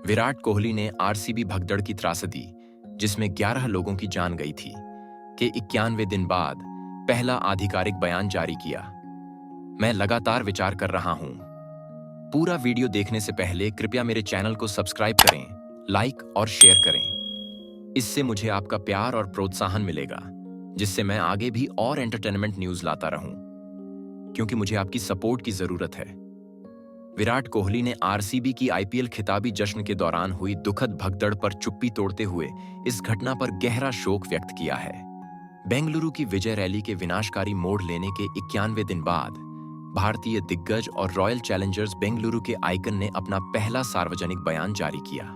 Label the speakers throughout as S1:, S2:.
S1: विराट कोहली ने आरसीबी भगदड़ की त्रासदी, जिसमें 11 लोगों की जान गई थी, के 91 दिन बाद पहला आधिकारिक बयान जारी किया। मैं लगातार विचार कर रहा हूं। पूरा वीडियो देखने से पहले कृपया मेरे चैनल को सब्सक्राइब करें, लाइक और शेयर करें। इससे मुझे आपका प्यार और प्रोत्साहन मिलेगा, जिससे मैं आगे भी और एंटरटेनमेंट न्यूज लाता रहूं, क्योंकि मुझे आपकी सपोर्ट की जरूरत है। विराट कोहली ने आरसीबी की आईपीएल खिताबी जश्न के दौरान हुई दुखद भगदड़ पर चुप्पी तोड़ते हुए इस घटना पर गहरा शोक व्यक्त किया है। बेंगलुरु की विजय रैली के विनाशकारी मोड़ लेने के 91 दिन बाद भारतीय दिग्गज और रॉयल चैलेंजर्स बेंगलुरु के आइकन ने अपना पहला सार्वजनिक बयान जारी किया।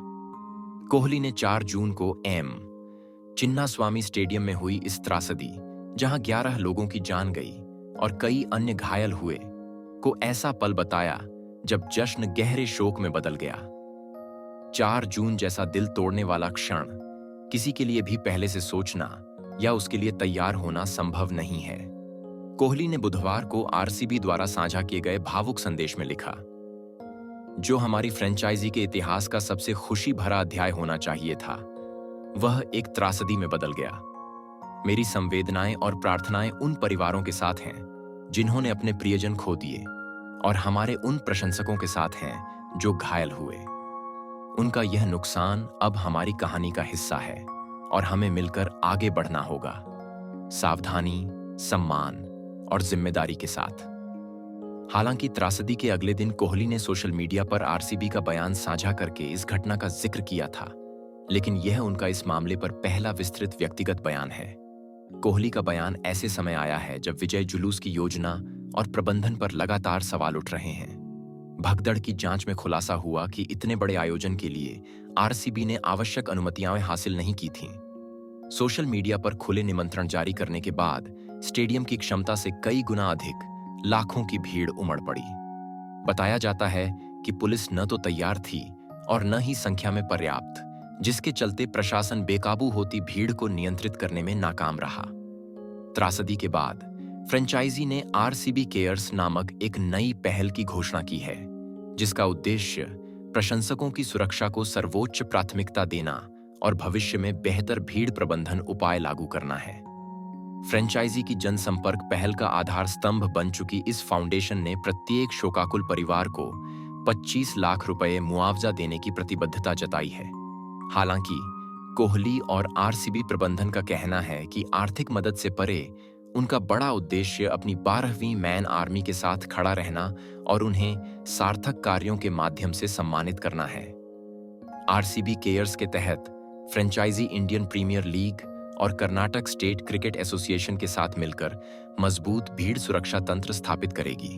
S1: कोहली ने 4 जून को एम चिन्नास्वामी स्टेडियम में हुई इस त्रासदी, जहां 11 लोगों की जान गई और कई अन्य घायल हुए, को ऐसा पल बताया जब जश्न गहरे शोक में बदल गया। 4 जून जैसा दिल तोड़ने वाला क्षण किसी के लिए भी पहले से सोचना या उसके लिए तैयार होना संभव नहीं है। कोहली ने बुधवार को आरसीबी द्वारा साझा किए गए भावुक संदेश में लिखा, जो हमारी फ्रेंचाइजी के इतिहास का सबसे खुशी भरा अध्याय होना चाहिए था, वह एक त्रासदी में बदल गया। मेरी संवेदनाएं और प्रार्थनाएं उन परिवारों के साथ हैं जिन्होंने अपने प्रियजन खो दिए, और हमारे उन प्रशंसकों के साथ हैं जो घायल हुए। उनका यह नुकसान अब हमारी कहानी का हिस्सा है और हमें मिलकर आगे बढ़ना होगा, सावधानी, सम्मान और जिम्मेदारी के साथ। हालांकि त्रासदी के अगले दिन कोहली ने सोशल मीडिया पर आरसीबी का बयान साझा करके इस घटना का जिक्र किया था, लेकिन यह उनका इस मामले पर पहला विस्तृत व्यक्तिगत बयान है। कोहली का बयान ऐसे समय आया है जब विजय जुलूस की योजना और प्रबंधन पर लगातार सवाल उठ रहे हैं। भगदड़ की जांच में खुलासा हुआ कि इतने बड़े आयोजन के लिए आरसीबी ने आवश्यक अनुमतियां हासिल नहीं की थीं। सोशल मीडिया पर खुले निमंत्रण जारी करने के बाद स्टेडियम की क्षमता से कई गुना अधिक लाखों की भीड़ उमड़ पड़ी। बताया जाता है कि पुलिस न तो तैयार थी और न ही संख्या में पर्याप्त, जिसके चलते प्रशासन बेकाबू होती भीड़ को नियंत्रित करने में नाकाम रहा। त्रासदी के बाद फ्रेंचाइजी ने आरसीबी केयर्स नामक एक नई पहल की घोषणा की है, जिसका उद्देश्य प्रशंसकों की सुरक्षा को सर्वोच्च प्राथमिकता देना और भविष्य में बेहतर भीड़ प्रबंधन उपाय लागू करना है। फ्रेंचाइजी की जनसंपर्क पहल का आधार स्तंभ बन चुकी इस फाउंडेशन ने प्रत्येक शोकाकुल परिवार को 25 लाख रुपए मुआवजा देने की प्रतिबद्धता जताई है। हालांकि कोहली और आरसीबी प्रबंधन का कहना है कि आर्थिक मदद से परे उनका बड़ा उद्देश्य अपनी 12वीं मैन आर्मी के साथ खड़ा रहना और उन्हें सार्थक कार्यों के माध्यम से सम्मानित करना है। आरसीबी केयर्स के तहत फ्रेंचाइजी इंडियन प्रीमियर लीग और कर्नाटक स्टेट क्रिकेट एसोसिएशन के साथ मिलकर मजबूत भीड़ सुरक्षा तंत्र स्थापित करेगी।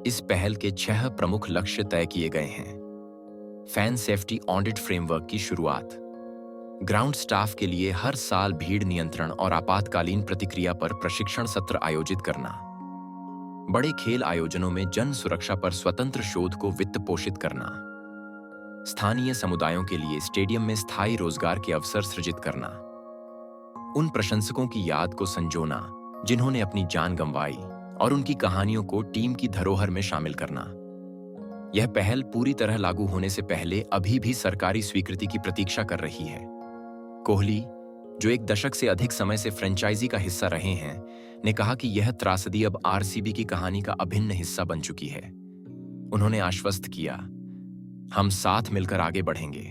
S1: इस पहल के 6 प्रमुख लक्ष्य तय किए गए हैं। फैन सेफ्टी ऑडिट फ्रेमवर्क की शुरुआत, ग्राउंड स्टाफ के लिए हर साल भीड़ नियंत्रण और आपातकालीन प्रतिक्रिया पर प्रशिक्षण सत्र आयोजित करना, बड़े खेल आयोजनों में जन सुरक्षा पर स्वतंत्र शोध को वित्त पोषित करना, स्थानीय समुदायों के लिए स्टेडियम में स्थायी रोजगार के अवसर सृजित करना, उन प्रशंसकों की याद को संजोना जिन्होंने अपनी जान गंवाई और उनकी कहानियों को टीम की धरोहर में शामिल करना। यह पहल पूरी तरह लागू होने से पहले अभी भी सरकारी स्वीकृति की प्रतीक्षा कर रही है। कोहली, जो एक दशक से अधिक समय से फ्रेंचाइजी का हिस्सा रहे हैं, ने कहा कि यह त्रासदी अब आरसीबी की कहानी का अभिन्न हिस्सा बन चुकी है। उन्होंने आश्वस्त किया, हम साथ मिलकर आगे बढ़ेंगे,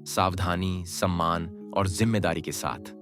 S1: सावधानी, सम्मान और जिम्मेदारी के साथ।